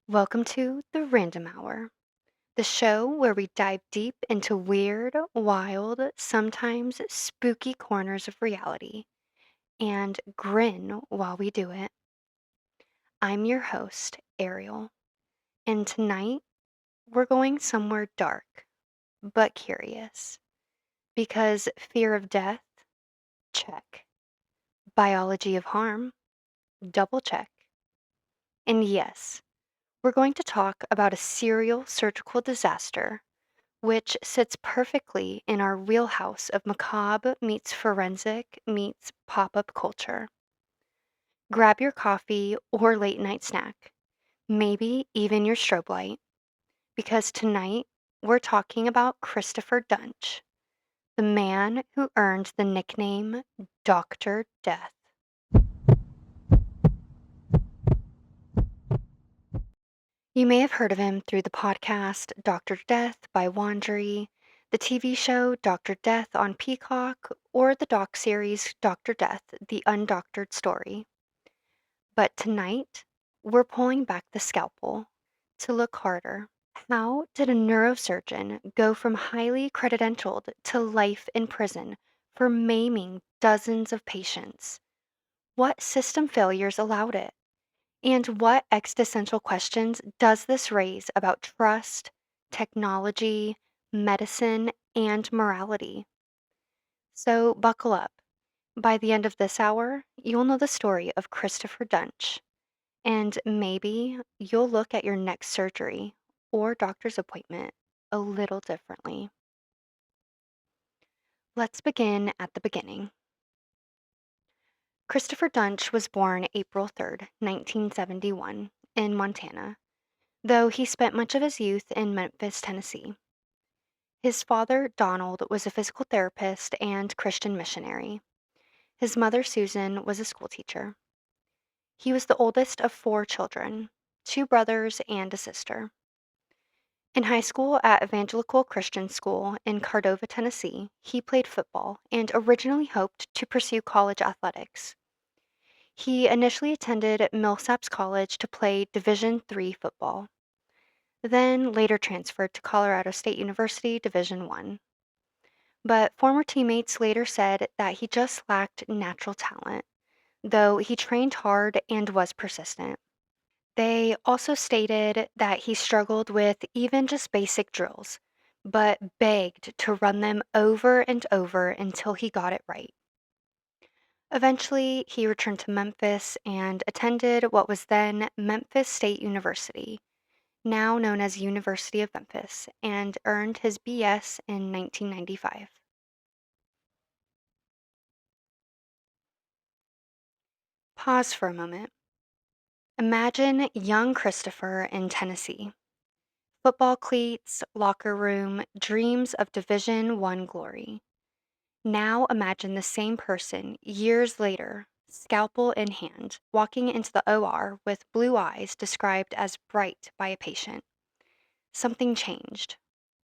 Welcome to the Random Hour, the show where we dive deep into weird, wild, sometimes spooky corners of reality and grin while we do it. I'm your host, Ariel, and tonight we're going somewhere dark but curious because fear of death, check. Biology of harm, double check. And yes, we're going to talk about a serial surgical disaster which sits perfectly in our wheelhouse of macabre meets forensic meets pop up culture. Grab your coffee or late night snack, maybe even your strobe light, because tonight we're talking about Christopher Duntsch, the man who earned the nickname Dr. Death. You may have heard of him through the podcast Dr. Death by Wandry, the TV show Dr. Death on Peacock, or the doc series Dr. Death, The Undoctored Story. But tonight, we're pulling back the scalpel to look harder. How did a neurosurgeon go from highly credentialed to life in prison for maiming dozens of patients? What system failures allowed it? And what existential questions does this raise about trust, technology, medicine, and morality? So buckle up. By the end of this hour, you'll know the story of Christopher Duntsch, and maybe you'll look at your next surgery or doctor's appointment a little differently. Let's begin at the beginning. Christopher Duntsch was born April 3rd, 1971, in Montana, though he spent much of his youth in Memphis, Tennessee. His father, Donald, was a physical therapist and Christian missionary. His mother, Susan, was a schoolteacher. He was the oldest of four children, two brothers and a sister. In high school at Evangelical Christian School in Cordova, Tennessee, he played football and originally hoped to pursue college athletics. He initially attended Millsaps College to play Division III football, then later transferred to Colorado State University Division I. But former teammates later said that he just lacked natural talent, though he trained hard and was persistent. They also stated that he struggled with even just basic drills, but begged to run them over and over until he got it right. Eventually, he returned to Memphis and attended what was then Memphis State University, now known as University of Memphis, and earned his BS in 1995. Pause for a moment. Imagine young Christopher in Tennessee. Football cleats, locker room, dreams of Division I glory. Now imagine the same person years later, scalpel in hand, walking into the OR with blue eyes described as bright by a patient. Something changed.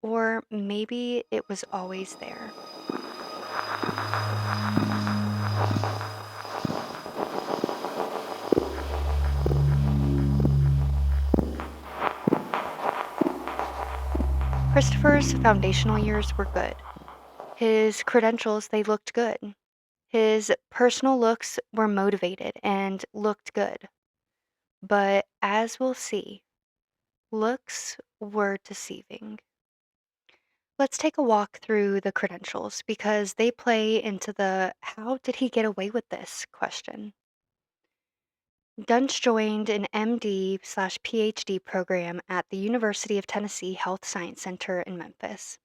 Or maybe it was always there. Christopher's foundational years were good. His credentials, they looked good. His personal looks were motivated and looked good. But as we'll see, looks were deceiving. Let's take a walk through the credentials because they play into the how did he get away with this question. Dunch joined an MD/PhD program at the University of Tennessee Health Science Center in Memphis.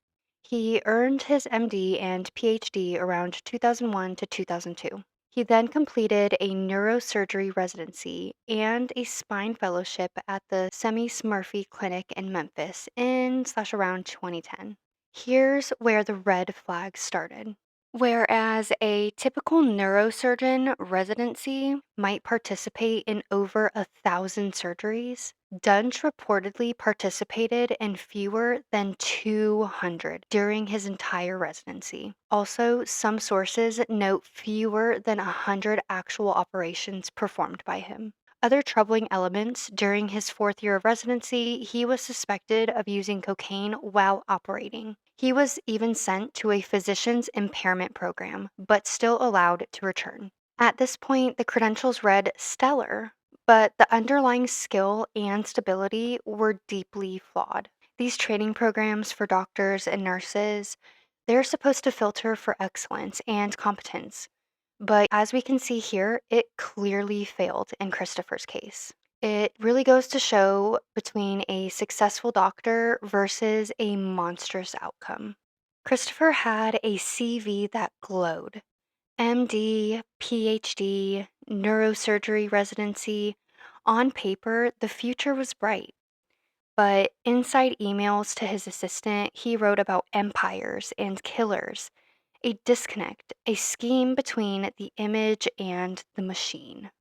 He earned his MD and PhD around 2001 to 2002. He then completed a neurosurgery residency and a spine fellowship at the Semis Murphy Clinic in Memphis in/around 2010. Here's where the red flags started. Whereas a typical neurosurgeon residency might participate in over 1,000 surgeries, Dunch reportedly participated in fewer than 200 during his entire residency. Also, some sources note fewer than 100 actual operations performed by him. Other troubling elements during his fourth year of residency, he was suspected of using cocaine while operating. He was even sent to a physician's impairment program, but still allowed to return. At this point, the credentials read stellar, but the underlying skill and stability were deeply flawed. These training programs for doctors and nurses, they're supposed to filter for excellence and competence. But as we can see here, it clearly failed in Christopher's case. It really goes to show between a successful doctor versus a monstrous outcome. Christopher had a CV that glowed: MD, PhD, neurosurgery residency. On paper, the future was bright. But inside emails to his assistant, he wrote about empires and killers, a disconnect, a scheme between the image and the machine.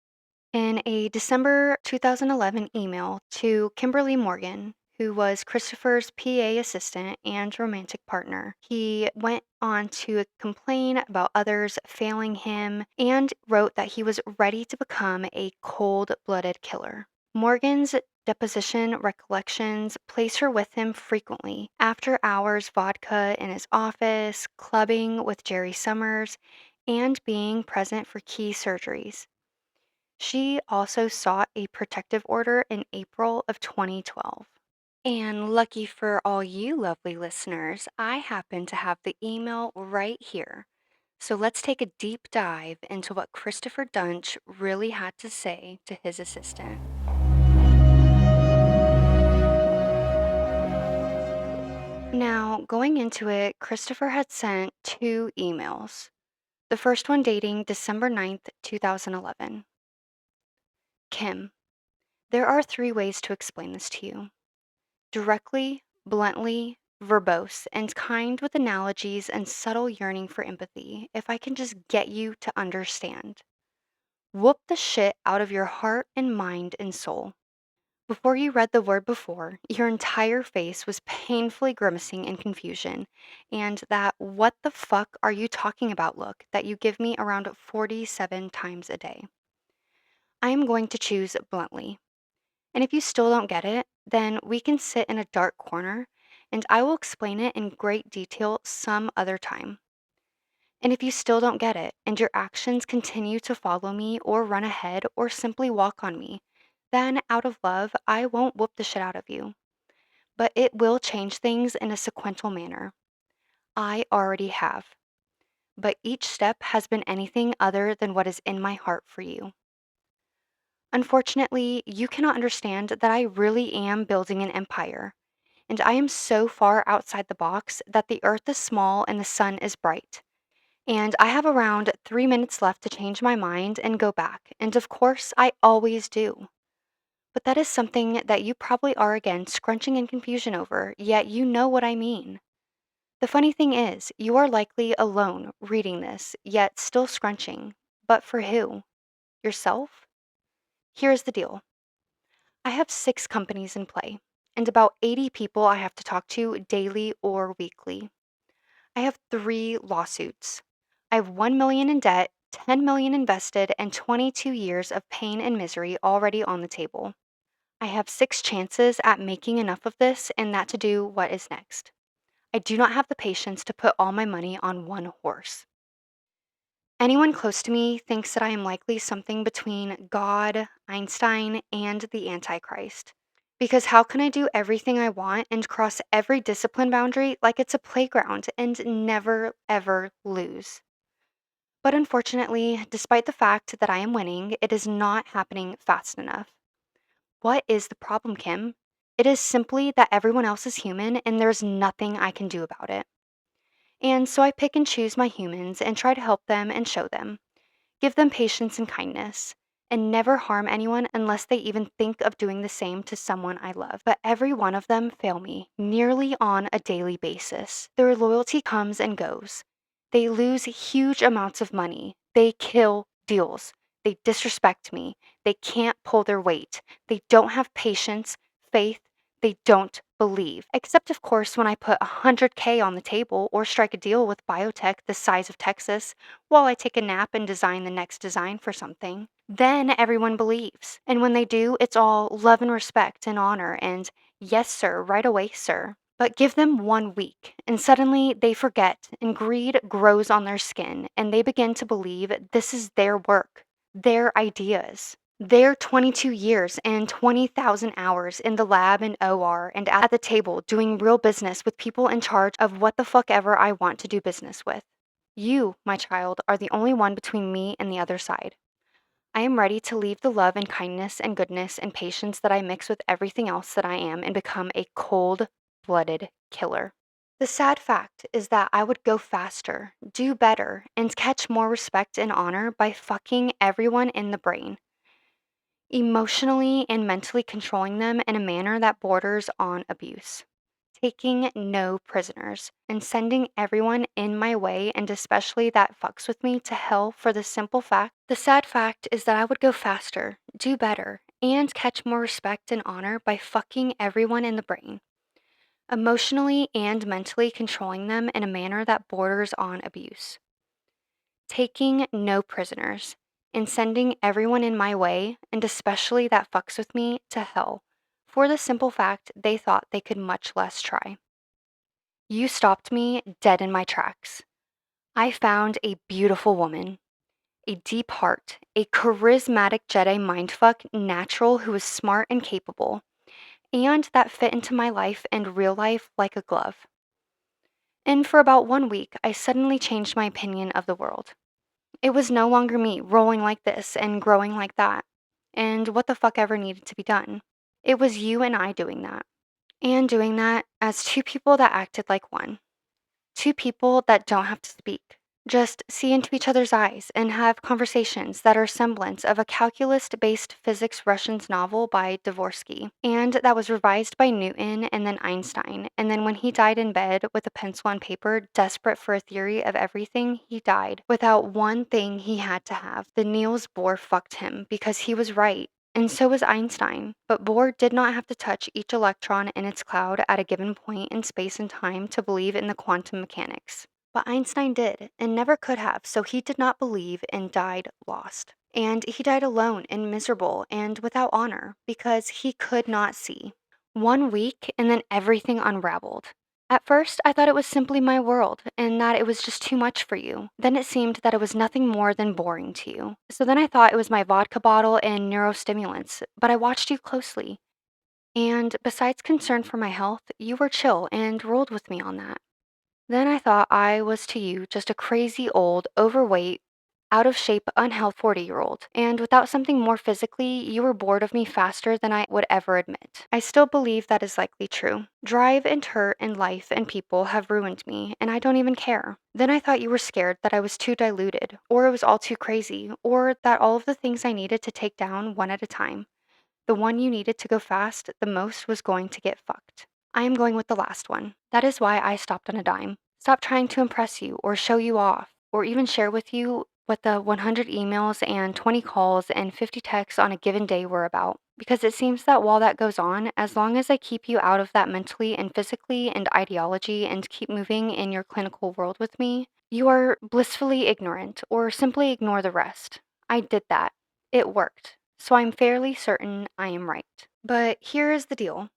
In a December 2011 email to Kimberly Morgan, who was Christopher's PA assistant and romantic partner, he went on to complain about others failing him and wrote that he was ready to become a cold blooded killer. Morgan's deposition recollections place her with him frequently, after hours vodka in his office, clubbing with Jerry Summers, and being present for key surgeries. She also sought a protective order in April of 2012. And lucky for all you lovely listeners, I happen to have the email right here. So let's take a deep dive into what Christopher Duntsch really had to say to his assistant. Now, going into it, Christopher had sent two emails. The first one dating December 9th, 2011. Kim, there are three ways to explain this to you: directly, bluntly, verbose, and kind with analogies and subtle yearning for empathy, if I can just get you to understand. Whoop the shit out of your heart and mind and soul. Before you read the word before, your entire face was painfully grimacing in confusion, and that "what the fuck are you talking about" look that you give me around 47 times a day. I am going to choose bluntly. And if you still don't get it, then we can sit in a dark corner and I will explain it in great detail some other time. And if you still don't get it and your actions continue to follow me or run ahead or simply walk on me, then out of love, I won't whoop the shit out of you. But it will change things in a sequential manner. I already have. But each step has been anything other than what is in my heart for you. Unfortunately, you cannot understand that I really am building an empire, and I am so far outside the box that the earth is small and the sun is bright. And I have around 3 minutes left to change my mind and go back, and of course, I always do. But that is something that you probably are again scrunching in confusion over, yet you know what I mean. The funny thing is, you are likely alone reading this, yet still scrunching. But for who? Yourself? Here's the deal: I have 6 companies in play, and about 80 people I have to talk to daily or weekly. I have 3 lawsuits. I have 1 million in debt, 10 million invested, and 22 years of pain and misery already on the table. I have 6 chances at making enough of this and that to do what is next. I do not have the patience to put all my money on one horse. Anyone close to me thinks that I am likely something between God, Einstein, and the Antichrist. Because how can I do everything I want and cross every discipline boundary like it's a playground and never, ever lose? But unfortunately, despite the fact that I am winning, it is not happening fast enough. What is the problem, Kim? It is simply that everyone else is human and there's nothing I can do about it. And so I pick and choose my humans and try to help them and show them. Give them patience and kindness, and never harm anyone unless they even think of doing the same to someone I love. But every one of them fail me nearly on a daily basis. Their loyalty comes and goes. They lose huge amounts of money. They kill deals. They disrespect me. They can't pull their weight. They don't have patience, faith. They don't believe, except of course when I put 100K on the table or strike a deal with biotech the size of Texas while I take a nap and design the next design for something. Then everyone believes. And when they do, it's all love and respect and honor and yes, sir, right away, sir. But give them 1 week, and suddenly they forget, and greed grows on their skin, and they begin to believe this is their work, their ideas. Their 22 years and 20,000 hours in the lab and OR and at the table doing real business with people in charge of what the fuck ever I want to do business with. You, my child, are the only one between me and the other side. I am ready to leave the love and kindness and goodness and patience that I mix with everything else that I am and become a cold blooded killer. The sad fact is that I would go faster, do better, and catch more respect and honor by fucking everyone in the brain, emotionally and mentally controlling them in a manner that borders on abuse, taking no prisoners, and sending everyone in my way, and especially that fucks with me, to hell for the simple fact. The sad fact is that I would go faster, do better, and catch more respect and honor by fucking everyone in the brain, emotionally and mentally controlling them in a manner that borders on abuse, taking no prisoners, and sending everyone in my way, and especially that fucks with me, to hell for the simple fact they thought they could much less try. You stopped me dead in my tracks. I found a beautiful woman, a deep heart, a charismatic Jedi mindfuck natural who was smart and capable, and that fit into my life and real life like a glove. And for about 1 week, I suddenly changed my opinion of the world. It was no longer me rolling like this and growing like that, and what the fuck ever needed to be done. It was you and I doing that, and doing that as two people that acted like one. Two people that don't have to speak, just see into each other's eyes and have conversations that are semblance of a calculus-based physics Russians novel by Dvorsky, and that was revised by Newton and then Einstein, and then when he died in bed with a pencil and paper, desperate for a theory of everything, he died without one thing he had to have. The Niels Bohr fucked him because he was right. And so was Einstein, but Bohr did not have to touch each electron in its cloud at a given point in space and time to believe in the quantum mechanics. But Einstein did, and never could have, so he did not believe and died lost. And he died alone and miserable and without honor because he could not see. 1 week, and then everything unraveled. At first, I thought it was simply my world and that it was just too much for you. Then it seemed that it was nothing more than boring to you. So then I thought it was my vodka bottle and neurostimulants, but I watched you closely. And besides concern for my health, you were chill and rolled with me on that. Then I thought I was to you just a crazy old, overweight, out of shape, unhealthy 40-year-old. And without something more physically, you were bored of me faster than I would ever admit. I still believe that is likely true. Drive and hurt and life and people have ruined me, and I don't even care. Then I thought you were scared that I was too diluted, or it was all too crazy, or that all of the things I needed to take down one at a time, the one you needed to go fast the most was going to get fucked. I am going with the last one. That is why I stopped on a dime. Stop trying to impress you or show you off or even share with you what the 100 emails and 20 calls and 50 texts on a given day were about. Because it seems that while that goes on, as long as I keep you out of that mentally and physically and ideology and keep moving in your clinical world with me, you are blissfully ignorant or simply ignore the rest. I did that. It worked. So I'm fairly certain I am right. But here is the deal.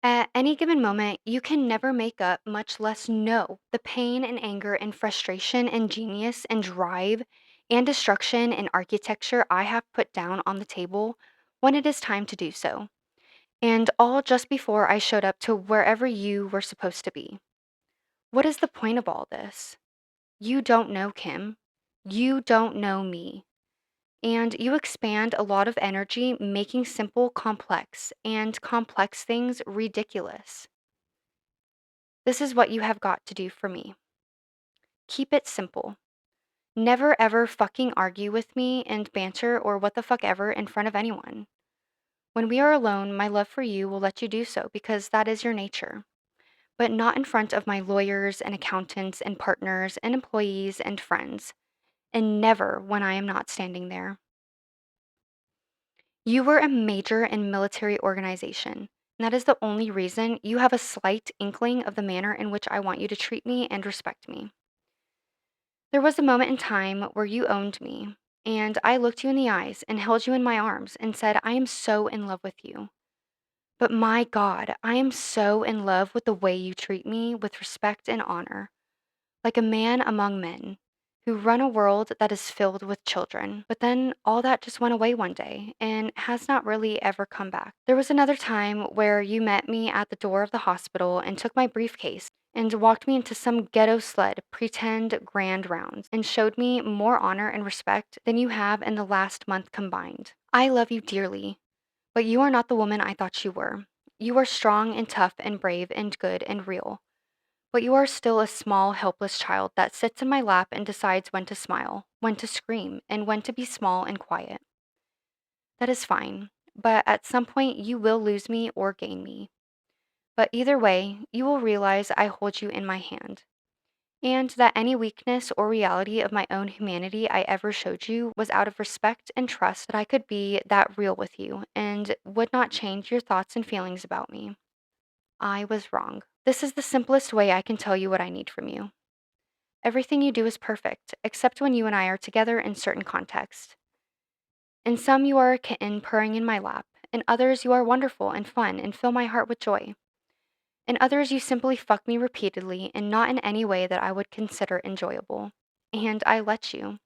At any given moment, you can never make up, much less know, the pain and anger and frustration and genius and drive and destruction and architecture I have put down on the table when it is time to do so. And all just before I showed up to wherever you were supposed to be. What is the point of all this? You don't know Kim. You don't know me. And you expand a lot of energy making simple complex and complex things ridiculous. This is what you have got to do for me. Keep it simple. Never ever fucking argue with me and banter or what the fuck ever in front of anyone. When we are alone, my love for you will let you do so because that is your nature. But not in front of my lawyers and accountants and partners and employees and friends. And never when I am not standing there. You were a major in military organization, And that is the only reason you have a slight inkling of the manner in which I want you to treat me and respect me. There was a moment in time where you owned me, and I looked you in the eyes and held you in my arms and said, I am so in love with you. But my God, I am so in love with the way you treat me with respect and honor, like a man among men who run a world that is filled with children. But then all that just went away one day and has not really ever come back. There was another time where you met me at the door of the hospital and took my briefcase and walked me into some ghetto sled pretend grand rounds and showed me more honor and respect than you have in the last month combined. I love you dearly, but you are not the woman I thought you were. You are strong and tough and brave and good and real. But you are still a small, helpless child that sits in my lap and decides when to smile, when to scream, and when to be small and quiet. That is fine, but at some point you will lose me or gain me. But either way, you will realize I hold you in my hand, and that any weakness or reality of my own humanity I ever showed you was out of respect and trust that I could be that real with you and would not change your thoughts and feelings about me. I was wrong. This is the simplest way I can tell you what I need from you. Everything you do is perfect, except when you and I are together in certain contexts. In some, you are a kitten purring in my lap. In others, you are wonderful and fun and fill my heart with joy. In others, you simply fuck me repeatedly and not in any way that I would consider enjoyable. And I let you.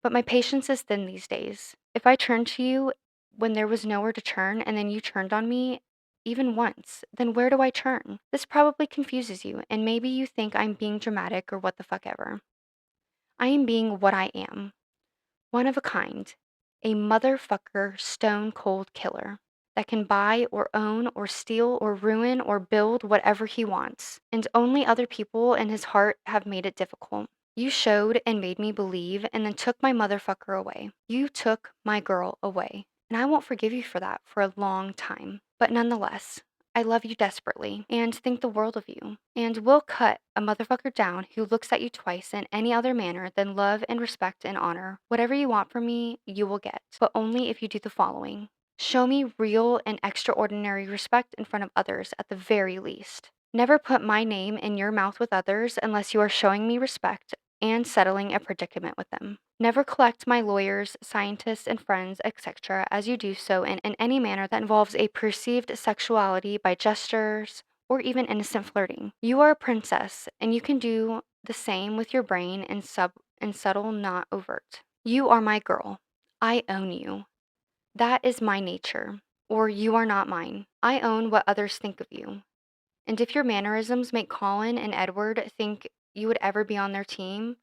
But my patience is thin these days. If I turned to you when there was nowhere to turn and then you turned on me, even once, then where do I turn? This probably confuses you, and maybe you think I'm being dramatic or what the fuck ever. I am being what I am, one of a kind, a motherfucker stone cold killer that can buy or own or steal or ruin or build whatever he wants. And only other people in his heart have made it difficult. You showed and made me believe and then took my motherfucker away. You took my girl away. And I won't forgive you for that for a long time. But nonetheless, I love you desperately and think the world of you, and will cut a motherfucker down who looks at you twice in any other manner than love and respect and honor. Whatever you want from me, you will get, but only if you do the following. Show me real and extraordinary respect in front of others at the very least. Never put my name in your mouth with others unless you are showing me respect and settling a predicament with them. Never collect my lawyers, scientists, and friends, etc., as you do so in any manner that involves a perceived sexuality by gestures or even innocent flirting. You are a princess, and you can do the same with your brain and subtle, not overt. You are my girl. I own you. That is my nature, or you are not mine. I own what others think of you. And if your mannerisms make Colin and Edward think you would ever be on their team,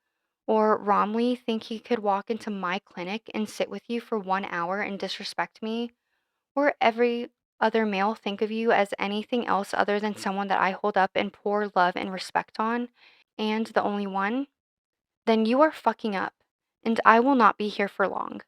or Romley think he could walk into my clinic and sit with you for 1 hour and disrespect me, or every other male think of you as anything else other than someone that I hold up and pour love and respect on, and the only one, then you are fucking up, and I will not be here for long.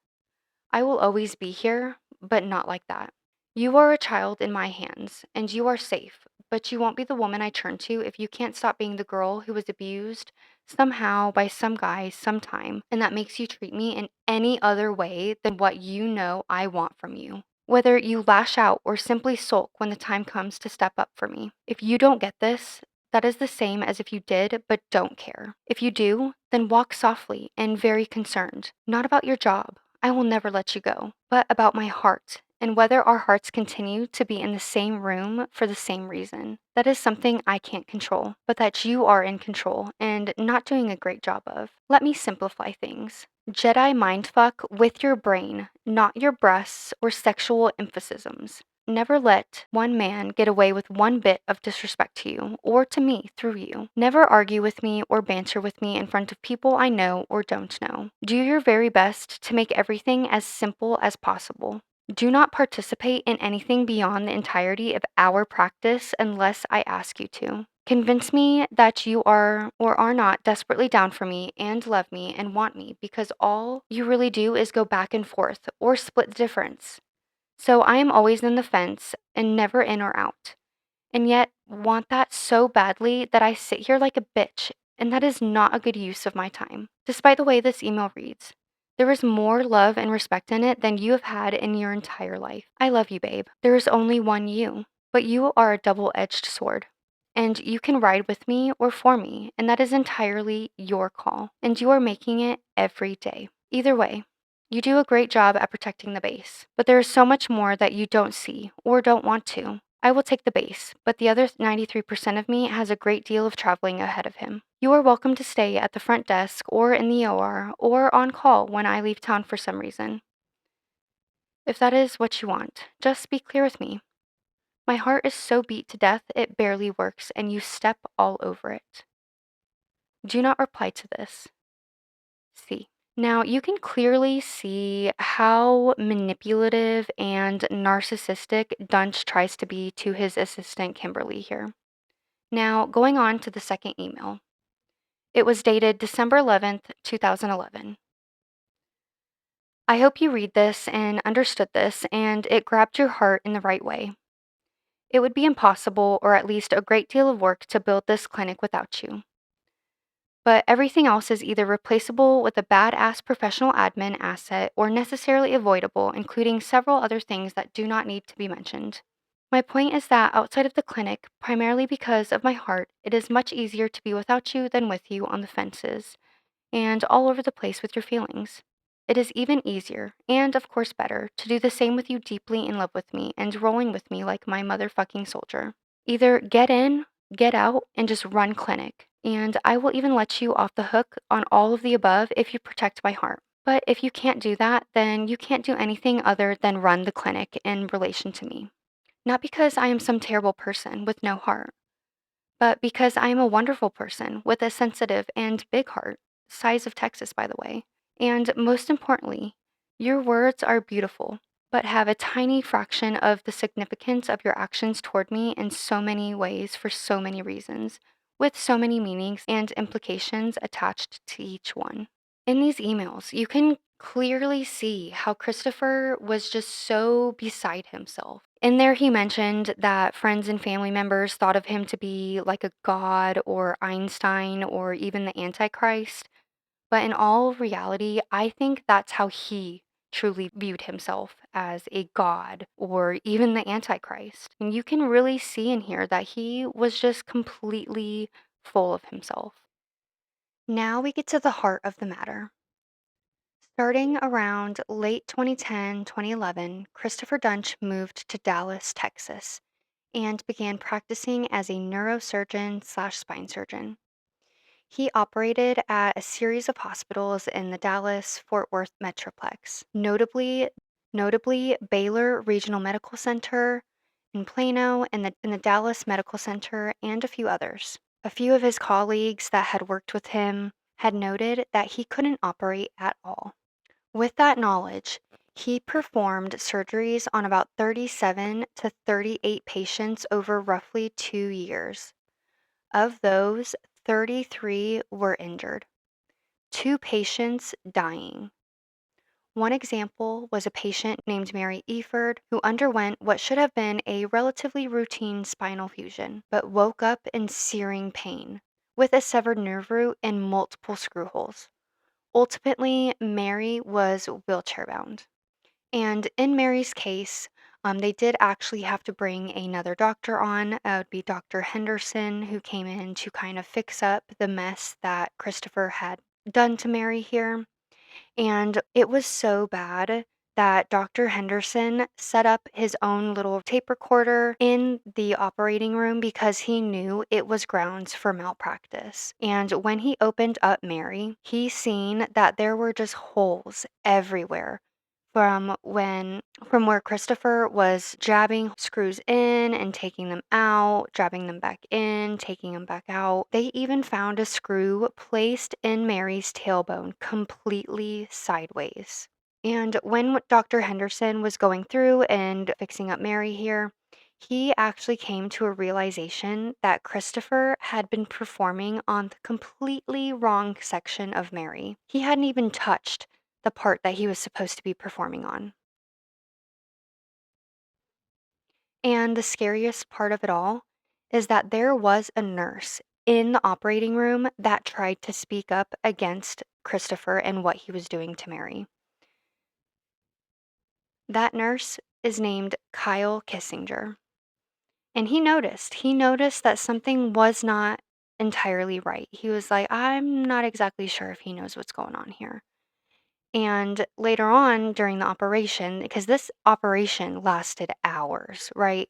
I will always be here, but not like that. You are a child in my hands, and you are safe, but you won't be the woman I turn to if you can't stop being the girl who was abused somehow by some guy sometime, and that makes you treat me in any other way than what you know I want from you. Whether you lash out or simply sulk when the time comes to step up for me. If you don't get this, that is the same as if you did but don't care. If you do, then walk softly and very concerned, not about your job. I will never let you go, but about my heart and whether our hearts continue to be in the same room for the same reason. That is something I can't control, but that you are in control and not doing a great job of. Let me simplify things. Jedi mindfuck with your brain, not your breasts or sexual emphasis. Never let one man get away with one bit of disrespect to you or to me through you. Never argue with me or banter with me in front of people I know or don't know. Do your very best to make everything as simple as possible. Do not participate in anything beyond the entirety of our practice unless I ask you to. Convince me that you are or are not desperately down for me and love me and want me because all you really do is go back and forth or split the difference. So I am always in the fence and never in or out, and yet want that so badly that I sit here like a bitch, and that is not a good use of my time. Despite the way this email reads, there is more love and respect in it than you have had in your entire life. I love you, babe. There is only one you. But you are a double-edged sword, and you can ride with me or for me, and that is entirely your call, and you are making it every day. Either way, you do a great job at protecting the base, but there is so much more that you don't see or don't want to. I will take the base, but the other 93% of me has a great deal of traveling ahead of him. You are welcome to stay at the front desk or in the OR or on call when I leave town for some reason. If that is what you want, just be clear with me. My heart is so beat to death it barely works, and you step all over it. Do not reply to this. See. Now, you can clearly see how manipulative and narcissistic Duntsch tries to be to his assistant Kimberly here. Now, going on to the second email. It was dated December 11th, 2011. I hope you read this and understood this, and it grabbed your heart in the right way. It would be impossible, or at least a great deal of work, to build this clinic without you. But everything else is either replaceable with a badass professional admin asset or necessarily avoidable, including several other things that do not need to be mentioned. My point is that outside of the clinic, primarily because of my heart, it is much easier to be without you than with you on the fences and all over the place with your feelings. It is even easier, and of course better, to do the same with you deeply in love with me and rolling with me like my motherfucking soldier. Either get in, get out, and just run clinic. And I will even let you off the hook on all of the above if you protect my heart. But if you can't do that, then you can't do anything other than run the clinic in relation to me. Not because I am some terrible person with no heart, but because I am a wonderful person with a sensitive and big heart, size of Texas, by the way. And most importantly, your words are beautiful, but have a tiny fraction of the significance of your actions toward me in so many ways for so many reasons, with so many meanings and implications attached to each one. In these emails, you can clearly see how Christopher was just so beside himself. In there, he mentioned that friends and family members thought of him to be like a god or Einstein or even the Antichrist. But in all reality, I think that's how he truly viewed himself as a god or even the Antichrist. And you can really see in here that he was just completely full of himself. Now we get to the heart of the matter. Starting around late 2010, 2011, Christopher Duntsch moved to Dallas, Texas, and began practicing as a neurosurgeon slash spine surgeon. He operated at a series of hospitals in the Dallas-Fort Worth Metroplex, notably Baylor Regional Medical Center in Plano and the Dallas Medical Center and a few others. A few of his colleagues that had worked with him had noted that he couldn't operate at all. With that knowledge, he performed surgeries on about 37 to 38 patients over roughly 2 years. Of those, 33 were injured, 2 patients dying. One example was a patient named Mary Eford who underwent what should have been a relatively routine spinal fusion, but woke up in searing pain with a severed nerve root and multiple screw holes. Ultimately, Mary was wheelchair bound. And in Mary's case, they did actually have to bring another doctor on. It would be Dr. Henderson, who came in to kind of fix up the mess that Christopher had done to Mary here. And it was so bad that Dr. Henderson set up his own little tape recorder in the operating room because he knew it was grounds for malpractice. And when he opened up Mary, he seen that there were just holes everywhere from where Christopher was jabbing screws in and taking them out, jabbing them back in, taking them back out. They even found a screw placed in Mary's tailbone completely sideways. And when Dr. Henderson was going through and fixing up Mary here, he actually came to a realization that Christopher had been performing on the completely wrong section of Mary. He hadn't even touched the part that he was supposed to be performing on. And the scariest part of it all is that there was a nurse in the operating room that tried to speak up against Christopher and what he was doing to Mary. That nurse is named Kyle Kissinger. And he noticed that something was not entirely right. He was like, "I'm not exactly sure if he knows what's going on here." And later on during the operation, because this operation lasted hours, right?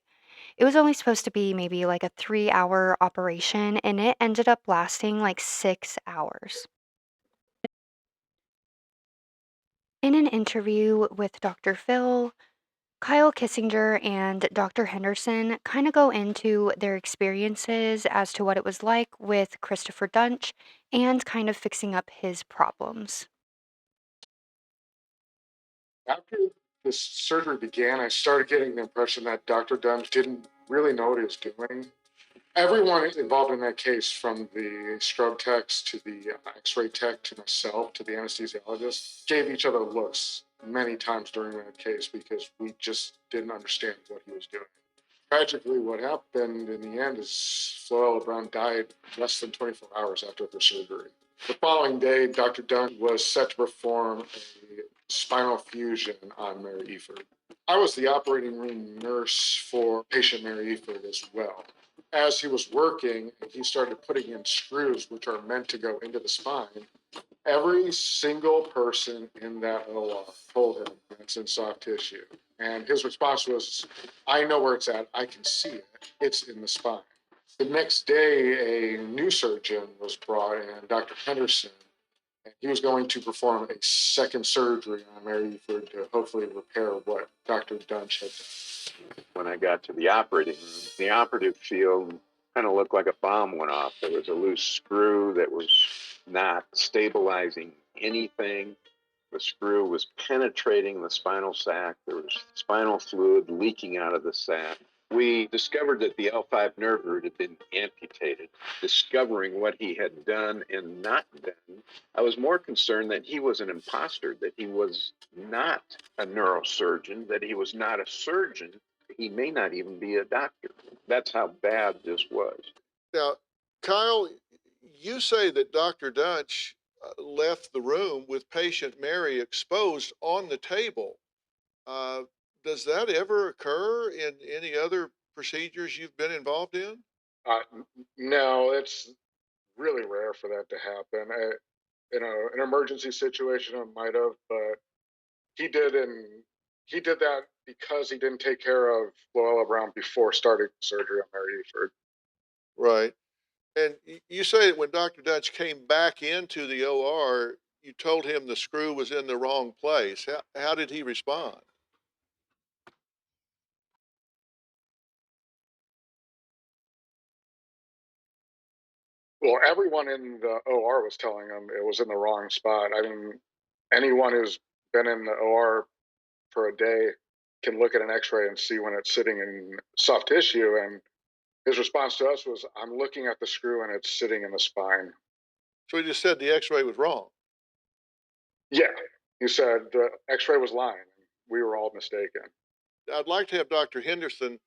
It was only supposed to be maybe like a 3-hour operation, and it ended up lasting like 6 hours. In an interview with Dr. Phil, Kyle Kissinger and Dr. Henderson kind of go into their experiences as to what it was like with Christopher Duntsch and kind of fixing up his problems. After this surgery began, I started getting the impression that Dr. Duntsch didn't really know what he was doing. Everyone involved in that case, from the scrub techs to the x-ray tech to myself to the anesthesiologist, gave each other looks many times during that case because we just didn't understand what he was doing. Tragically, what happened in the end is Floella Brown died less than 24 hours after her surgery. The following day, Dr. Dunn was set to perform a spinal fusion on Mary Eford. I was the operating room nurse for patient Mary Eford as well. As he was working, he started putting in screws, which are meant to go into the spine. Every single person in that OR told him it's in soft tissue. And his response was, I know where it's at. I can see it. It's in the spine. The next day, a new surgeon was brought in, Dr. Henderson, and he was going to perform a second surgery on Mary Eford to hopefully repair what Dr. Duntsch had done. When I got to the operating room, the operative field kind of looked like a bomb went off. There was a loose screw that was not stabilizing anything. The screw was penetrating the spinal sac. There was spinal fluid leaking out of the sac. We discovered that the L5 nerve root had been amputated. Discovering what he had done and not done, I was more concerned that he was an imposter, that he was not a neurosurgeon, that he was not a surgeon. He may not even be a doctor. That's how bad this was. Now, Kyle, you say that Dr. Duntsch left the room with patient Mary exposed on the table. Uh, does that ever occur in any other procedures you've been involved in? Uh, no, it's really rare for that to happen. In an emergency situation, it might have, but he did, and he did that because he didn't take care of Loella Brown before starting surgery on Mary Eford. Right. And you say that when Dr. Duntsch came back into the OR, you told him the screw was in the wrong place. How did he respond? Well, everyone in the OR was telling him it was in the wrong spot. I mean, anyone who's been in the OR for a day can look at an X-ray and see when it's sitting in soft tissue. And his response to us was, "I'm looking at the screw and it's sitting in the spine." So he just said the x ray was wrong. Yeah, he said the X-ray was lying. We were all mistaken. I'd like to have Dr. Henderson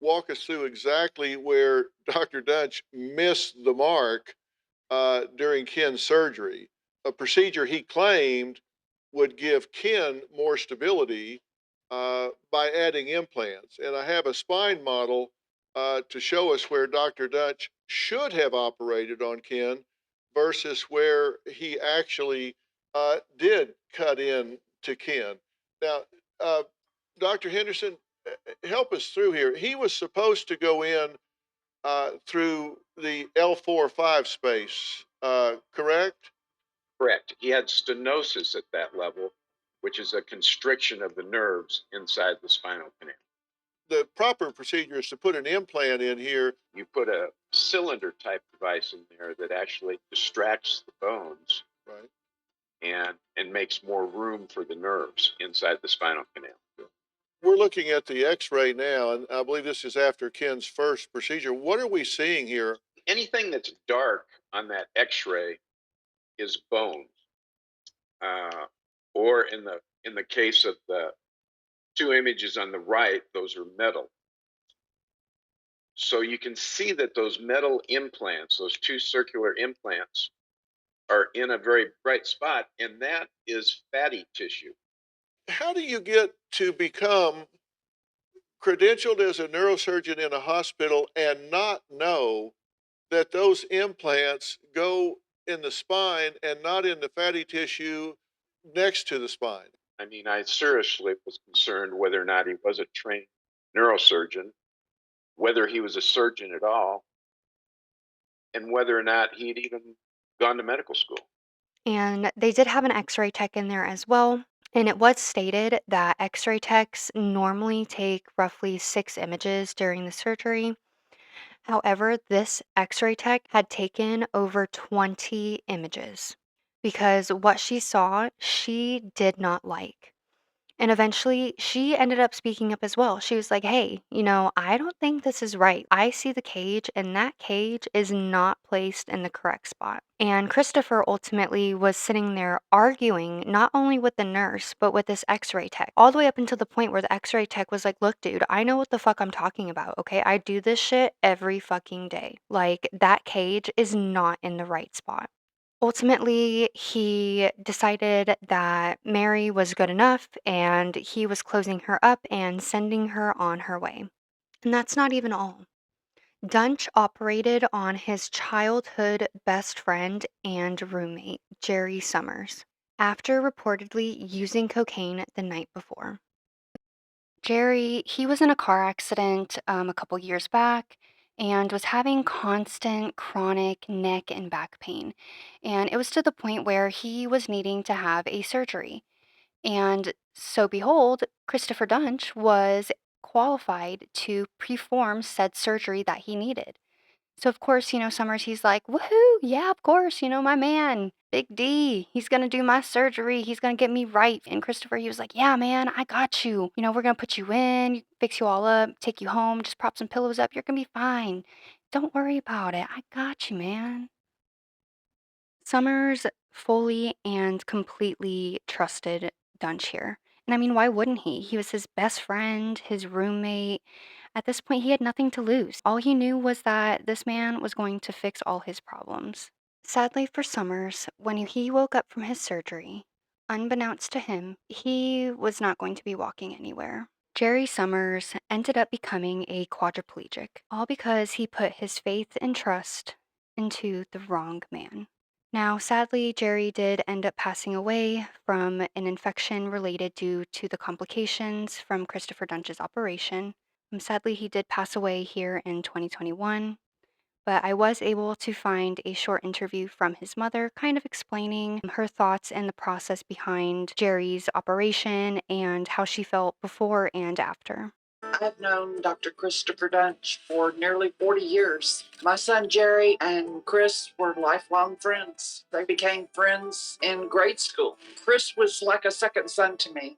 walk us through exactly where Dr. Duntsch missed the mark during Ken's surgery, a procedure he claimed would give Ken more stability by adding implants. And I have a spine model to show us where Dr. Duntsch should have operated on Ken versus where he actually did cut in to Ken. Now, uh, Dr. Henderson, help us through here. He was supposed to go in through the L4-5 space, correct? Correct. He had stenosis at that level, which is a constriction of the nerves inside the spinal canal. The proper procedure is to put an implant in here. You put a cylinder type device in there that actually distracts the bones, Right. and makes more room for the nerves inside the spinal canal. We're looking at the x-ray now, and I believe this is after Ken's first procedure. What are we seeing here? Anything that's dark on that X-ray is bone, or in the case of the two images on the right, those are metal. So you can see that those metal implants, those two circular implants, are in a very bright spot, and that is fatty tissue. How do you get to become credentialed as a neurosurgeon in a hospital and not know that those implants go in the spine and not in the fatty tissue next to the spine? I mean, I seriously was concerned whether or not he was a trained neurosurgeon, whether he was a surgeon at all, and whether or not he'd even gone to medical school. And they did have an x-ray tech in there as well. And it was stated that x-ray techs normally take roughly 6 images during the surgery. However, this x-ray tech had taken over 20 images because what she saw, she did not like. And eventually, she ended up speaking up as well. She was like, "Hey, I don't think this is right. I see the cage, and that cage is not placed in the correct spot." And Christopher ultimately was sitting there arguing not only with the nurse, but with this x ray tech, all the way up until the point where the x ray tech was like, "Look, dude, I know what the fuck I'm talking about, okay? I do this shit every fucking day. Like, that cage is not in the right spot." Ultimately, he decided that Mary was good enough and he was closing her up and sending her on her way. And that's not even all. Dunch operated on his childhood best friend and roommate, Jerry Summers, after reportedly using cocaine the night before. Jerry, he was in a car accident a couple years back and was having constant chronic neck and back pain. And it was to the point where he was needing to have a surgery. And so, behold, Christopher Duntsch was qualified to perform said surgery that he needed. So, of course, Summers, he's like, woohoo, yeah, of course, my man, Big D, he's gonna do my surgery, he's gonna get me right. And Christopher, he was like, yeah, man, I got you. We're gonna put you in, fix you all up, take you home, just prop some pillows up, you're gonna be fine. Don't worry about it, I got you, man. Summers fully and completely trusted Dunch here. And I mean, why wouldn't he? He was his best friend, his roommate. At this point, he had nothing to lose. All he knew was that this man was going to fix all his problems. Sadly for Summers, when he woke up from his surgery, unbeknownst to him, he was not going to be walking anywhere. Jerry Summers ended up becoming a quadriplegic, all because he put his faith and trust into the wrong man. Now, sadly, Jerry did end up passing away from an infection related due to the complications from Christopher Dunch's operation. Sadly, he did pass away here in 2021, but I was able to find a short interview from his mother, kind of explaining her thoughts and the process behind Jerry's operation and how she felt before and after. I've known Dr. Christopher Duntsch for nearly 40 years. My son Jerry and Chris were lifelong friends. They became friends in grade school. Chris was like a second son to me.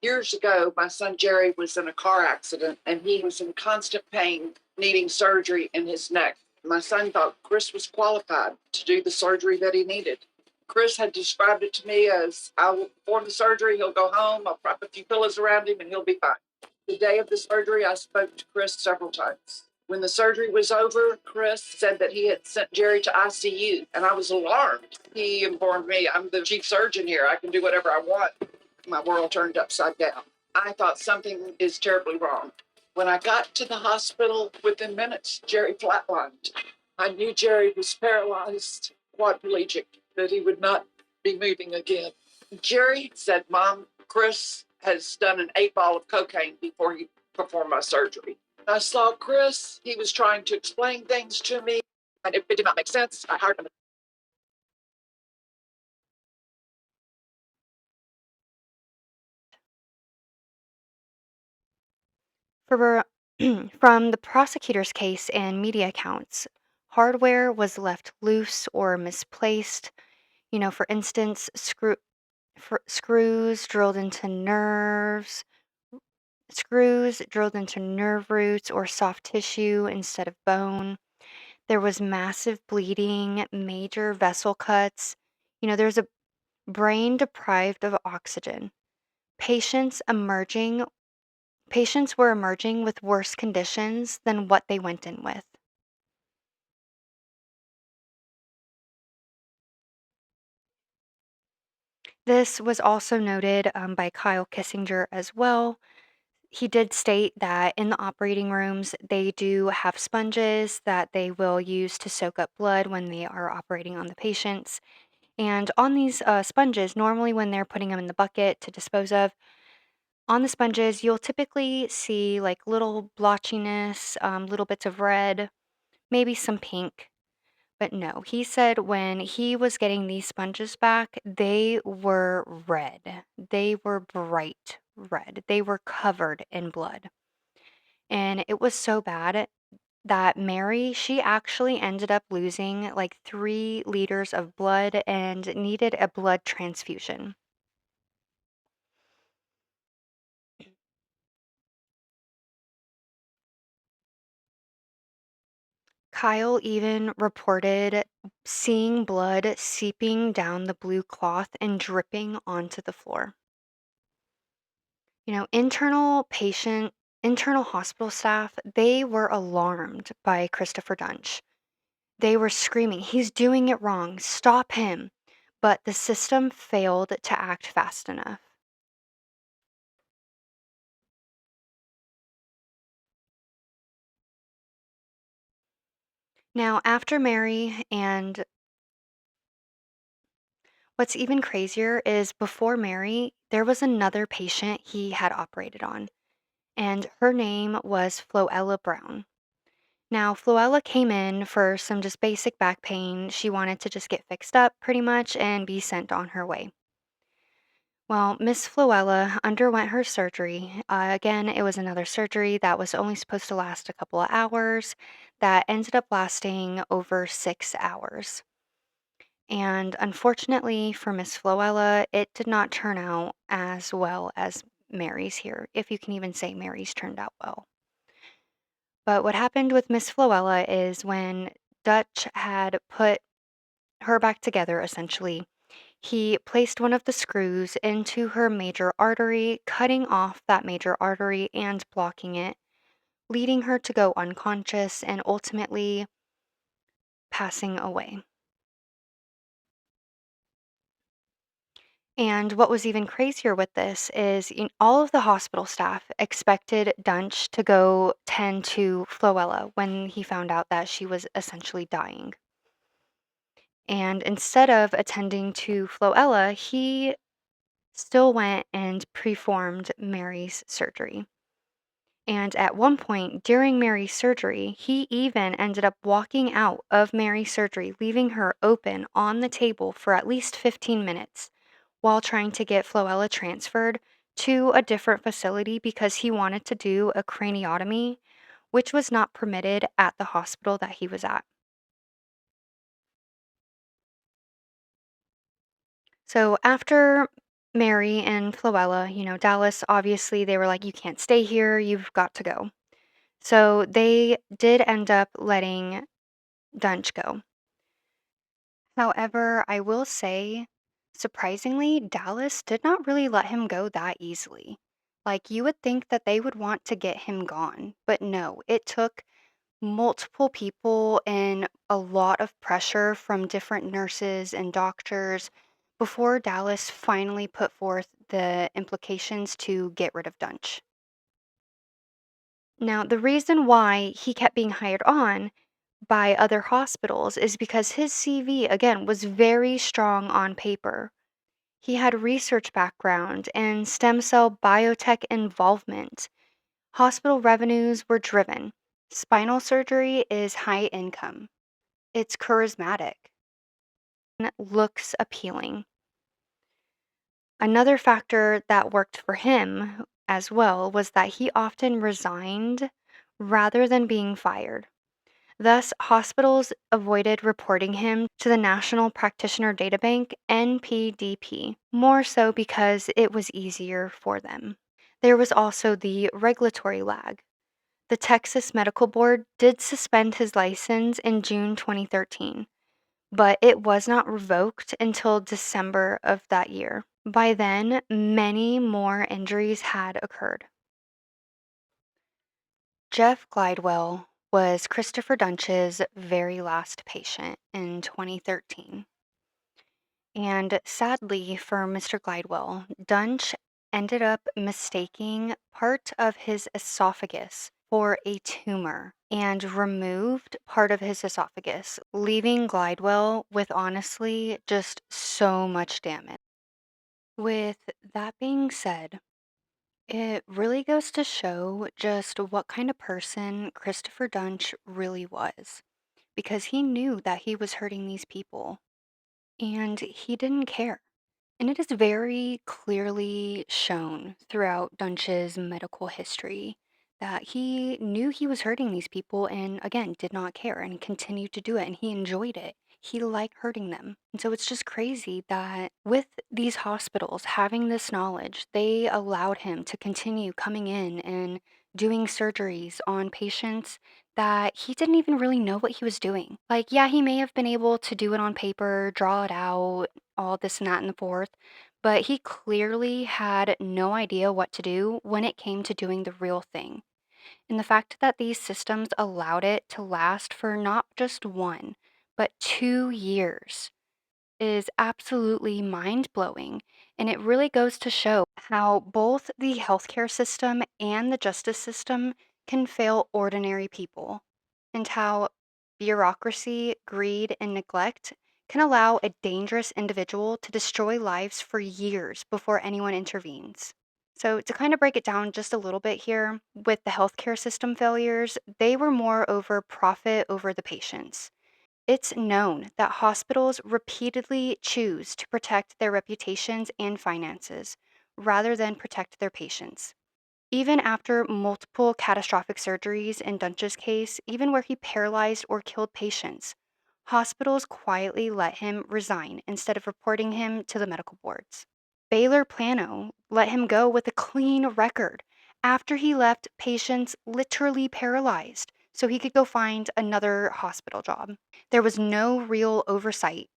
Years ago, my son Jerry was in a car accident and he was in constant pain, needing surgery in his neck. My son thought Chris was qualified to do the surgery that he needed. Chris had described it to me as, I will perform the surgery, he'll go home, I'll prop a few pillows around him, and he'll be fine. The day of the surgery, I spoke to Chris several times. When the surgery was over, Chris said that he had sent Jerry to ICU, and I was alarmed. He informed me, I'm the chief surgeon here, I can do whatever I want. My world turned upside down. I thought something is terribly wrong. When I got to the hospital, within minutes, Jerry flatlined. I knew Jerry was paralyzed, quadriplegic, that he would not be moving again. Jerry said, Mom, Chris has done an 8-ball of cocaine before he performed my surgery. I saw Chris. He was trying to explain things to me, and if it did not make sense, I hired him. For, from the prosecutor's case and media accounts, hardware was left loose or misplaced. For instance, screws drilled into nerves, screws drilled into nerve roots or soft tissue instead of bone. There was massive bleeding, major vessel cuts. There's a brain deprived of oxygen. Patients were emerging with worse conditions than what they went in with. This was also noted by Kyle Kissinger as well. he did state that in the operating rooms, they do have sponges that they will use to soak up blood when they are operating on the patients. And on these sponges, normally when they're putting them in the bucket to dispose of, on the sponges, you'll typically see like little blotchiness, little bits of red, maybe some pink. But no, he said when he was getting these sponges back, they were red. They were bright red. They were covered in blood. And it was so bad that Mary, she actually ended up losing like 3 liters of blood and needed a blood transfusion. Kyle even reported seeing blood seeping down the blue cloth and dripping onto the floor. You know, internal hospital staff, they were alarmed by Christopher Duntsch. They were screaming, "He's doing it wrong. Stop him." But the system failed to act fast enough. Now, after Mary, and what's even crazier is before Mary, there was another patient he had operated on, and her name was Floella Brown. Now, Floella came in for some just basic back pain. She wanted to just get fixed up pretty much and be sent on her way. Well, Miss Floella underwent her surgery. Again, it was another surgery that was only supposed to last a couple of hours, that ended up lasting over 6 hours. And unfortunately for Miss Floella, it did not turn out as well as Mary's here, if you can even say Mary's turned out well. But what happened with Miss Floella is when Dutch had put her back together, essentially, he placed one of the screws into her major artery, cutting off that major artery and blocking it, leading her to go unconscious and ultimately passing away. And what was even crazier with this is all of the hospital staff expected Dunch to go tend to Floella when he found out that she was essentially dying. And instead of attending to Floella, he still went and performed Mary's surgery. And at one point during Mary's surgery, he even ended up walking out of Mary's surgery, leaving her open on the table for at least 15 minutes while trying to get Floella transferred to a different facility because he wanted to do a craniotomy, which was not permitted at the hospital that he was at. So after Mary and Floella, Dallas, obviously they were like, you can't stay here, you've got to go. So they did end up letting Dunch go. However, I will say, surprisingly, Dallas did not really let him go that easily. Like, you would think that they would want to get him gone, but no, it took multiple people and a lot of pressure from different nurses and doctors before Dallas finally put forth the implications to get rid of Dunch. Now, the reason why he kept being hired on by other hospitals is because his CV, again, was very strong on paper. He had research background and stem cell biotech involvement. Hospital revenues were driven. Spinal surgery is high income. It's charismatic and looks appealing. Another factor that worked for him as well was that he often resigned rather than being fired. Thus, hospitals avoided reporting him to the National Practitioner Databank, NPDP, more so because it was easier for them. There was also the regulatory lag. The Texas Medical Board did suspend his license in June 2013, but it was not revoked until December of that year. By then, many more injuries had occurred. Jeff Glidewell was Christopher Duntsch's very last patient in 2013. And sadly for Mr. Glidewell, Duntsch ended up mistaking part of his esophagus for a tumor and removed part of his esophagus, leaving Glidewell with honestly just so much damage. With that being said, it really goes to show just what kind of person Christopher Duntsch really was, because he knew that he was hurting these people and he didn't care. And it is very clearly shown throughout Dunch's medical history that he knew he was hurting these people and, again, did not care and continued to do it. And he enjoyed it. He liked hurting them. And so it's just crazy that with these hospitals having this knowledge, they allowed him to continue coming in and doing surgeries on patients that he didn't even really know what he was doing. Like, yeah, he may have been able to do it on paper, draw it out, all this and that and the fourth, but he clearly had no idea what to do when it came to doing the real thing. And the fact that these systems allowed it to last for not just 1, but 2 years is absolutely mind blowing. And it really goes to show how both the healthcare system and the justice system can fail ordinary people, and how bureaucracy, greed, and neglect can allow a dangerous individual to destroy lives for years before anyone intervenes. So, to kind of break it down just a little bit here, with the healthcare system failures, they were more over profit over the patients. It's known that hospitals repeatedly choose to protect their reputations and finances rather than protect their patients. Even after multiple catastrophic surgeries in Dunch's case, even where he paralyzed or killed patients, hospitals quietly let him resign instead of reporting him to the medical boards. Baylor Plano let him go with a clean record after he left patients literally paralyzed so he could go find another hospital job. There was no real oversight.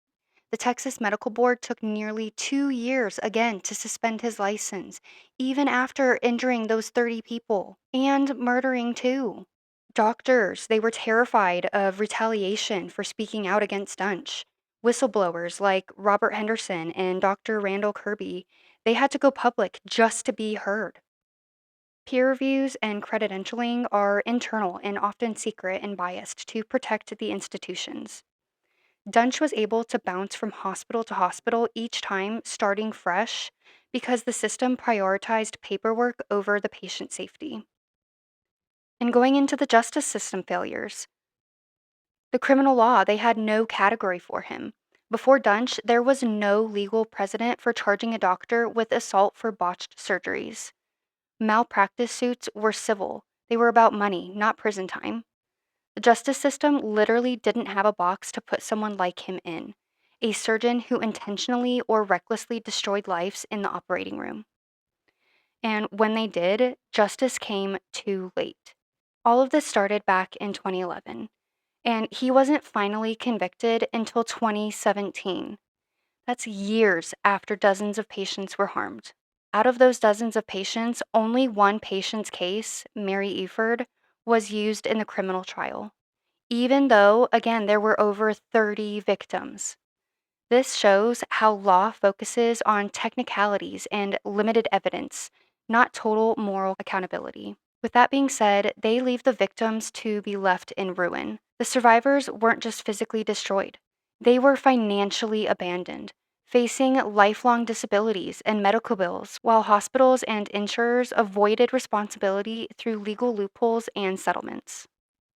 The Texas Medical Board took nearly 2 years again to suspend his license, even after injuring those 30 people and murdering two. Doctors, they were terrified of retaliation for speaking out against Dunch. Whistleblowers like Robert Henderson and Dr. Randall Kirby, they had to go public just to be heard. Peer reviews and credentialing are internal and often secret and biased to protect the institutions. Dunch was able to bounce from hospital to hospital each time, starting fresh, because the system prioritized paperwork over the patient safety. And going into the justice system failures, the criminal law, they had no category for him. Before Dunch, there was no legal precedent for charging a doctor with assault for botched surgeries. Malpractice suits were civil, they were about money, not prison time. The justice system literally didn't have a box to put someone like him in, a surgeon who intentionally or recklessly destroyed lives in the operating room. And when they did, justice came too late. All of this started back in 2011, and he wasn't finally convicted until 2017. That's years after dozens of patients were harmed. Out of those dozens of patients, only one patient's case, Mary Eford, was used in the criminal trial, even though, again, there were over 30 victims. This shows how law focuses on technicalities and limited evidence, not total moral accountability. With that being said, they leave the victims to be left in ruin. The survivors weren't just physically destroyed, they were financially abandoned, facing lifelong disabilities and medical bills, while hospitals and insurers avoided responsibility through legal loopholes and settlements.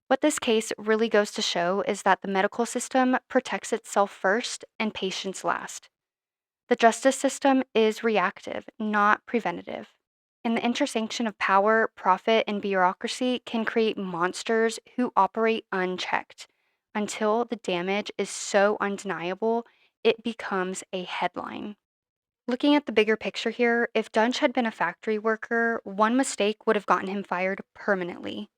What this case really goes to show is that the medical system protects itself first and patients last. The justice system is reactive, not preventative. And the intersection of power, profit, and bureaucracy can create monsters who operate unchecked until the damage is so undeniable it becomes a headline. Looking at the bigger picture here, if Dunch had been a factory worker, one mistake would have gotten him fired permanently.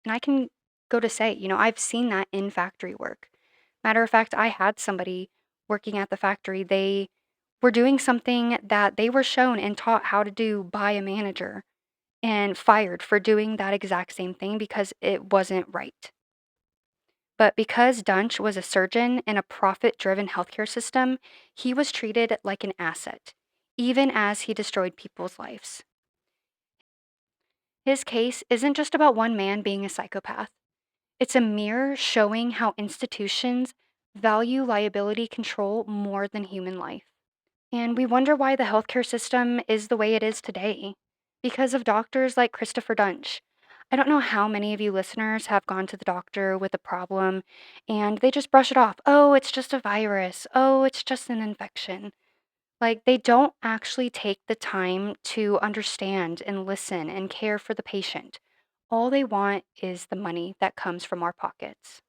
And I can go to say, I've seen that in factory work. Matter of fact, I had somebody working at the factory. They were doing something that they were shown and taught how to do by a manager and fired for doing that exact same thing because it wasn't right. But because Dunch was a surgeon in a profit driven healthcare system, he was treated like an asset, even as he destroyed people's lives. His case isn't just about one man being a psychopath. It's a mirror showing how institutions value liability control more than human life. And we wonder why the healthcare system is the way it is today. Because of doctors like Christopher Duntsch. I don't know how many of you listeners have gone to the doctor with a problem and they just brush it off. Oh, it's just a virus. Oh, it's just an infection. Like, they don't actually take the time to understand and listen and care for the patient. All they want is the money that comes from our pockets.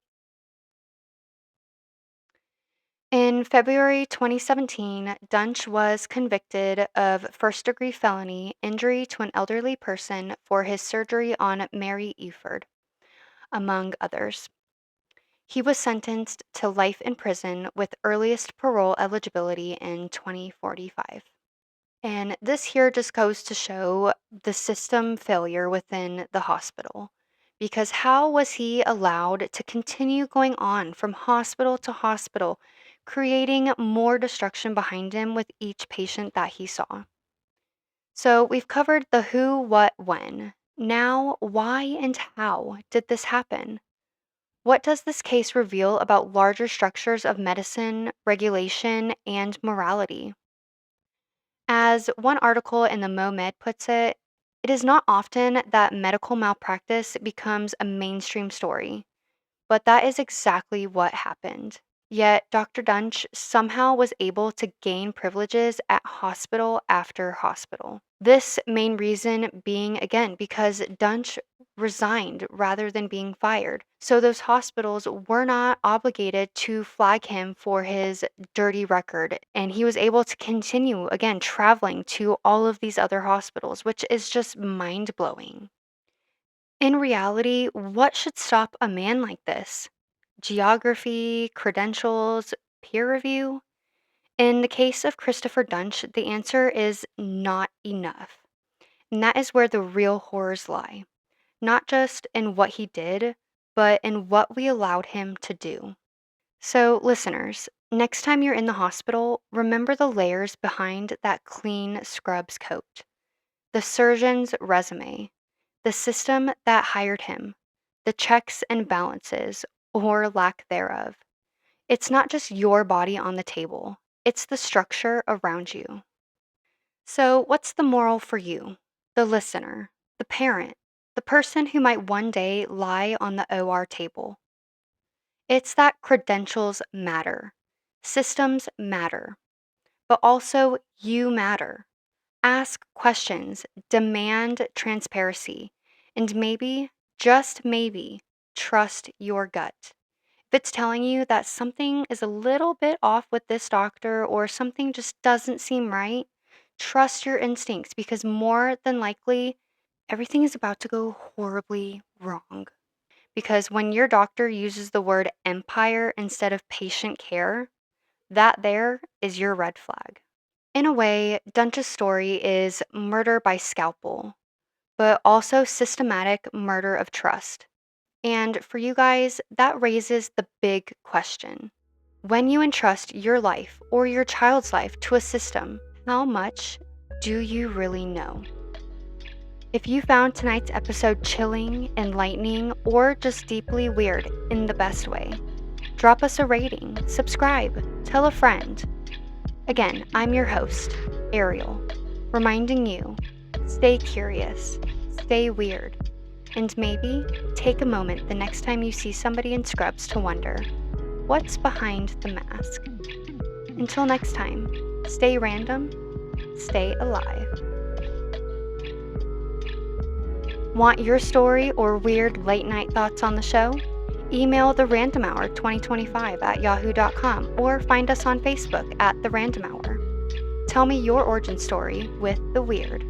In February 2017, Dunch was convicted of first-degree felony injury to an elderly person for his surgery on Mary Eford, among others. He was sentenced to life in prison with earliest parole eligibility in 2045. And this here just goes to show the system failure within the hospital. Because how was he allowed to continue going on from hospital to hospital, creating more destruction behind him with each patient that he saw? So we've covered the who, what, when. Now, why and how did this happen? What does this case reveal about larger structures of medicine, regulation, and morality? As one article in the MoMed puts it, it is not often that medical malpractice becomes a mainstream story, but that is exactly what happened. Yet Dr. Dunch somehow was able to gain privileges at hospital after hospital. This main reason being, again, because Dunch resigned rather than being fired. So those hospitals were not obligated to flag him for his dirty record. And he was able to continue, again, traveling to all of these other hospitals, which is just mind blowing. In reality, what should stop a man like this? Geography, credentials, peer review? In the case of Christopher Duntsch, the answer is not enough. And that is where the real horrors lie. Not just in what he did, but in what we allowed him to do. So, listeners, next time you're in the hospital, remember the layers behind that clean scrubs coat. The surgeon's resume, the system that hired him, the checks and balances, or lack thereof. It's not just your body on the table, it's the structure around you. So, what's the moral for you, the listener, the parent, the person who might one day lie on the OR table? It's that credentials matter, systems matter, but also you matter. Ask questions, demand transparency, and maybe, just maybe, trust your gut. If it's telling you that something is a little bit off with this doctor or something just doesn't seem right, trust your instincts because more than likely, everything is about to go horribly wrong. Because when your doctor uses the word empire instead of patient care, that there is your red flag. In a way, Dunch's story is murder by scalpel, but also systematic murder of trust. And for you guys, that raises the big question. When you entrust your life or your child's life to a system, how much do you really know? If you found tonight's episode chilling, enlightening, or just deeply weird in the best way, drop us a rating, subscribe, tell a friend. Again, I'm your host, Ariel, reminding you, stay curious, stay weird, and maybe take a moment the next time you see somebody in scrubs to wonder, what's behind the mask? Until next time, stay random, stay alive. Want your story or weird late night thoughts on the show? Email the Random Hour 2025 at yahoo.com or find us on Facebook at The Random Hour. Tell me your origin story with the weird.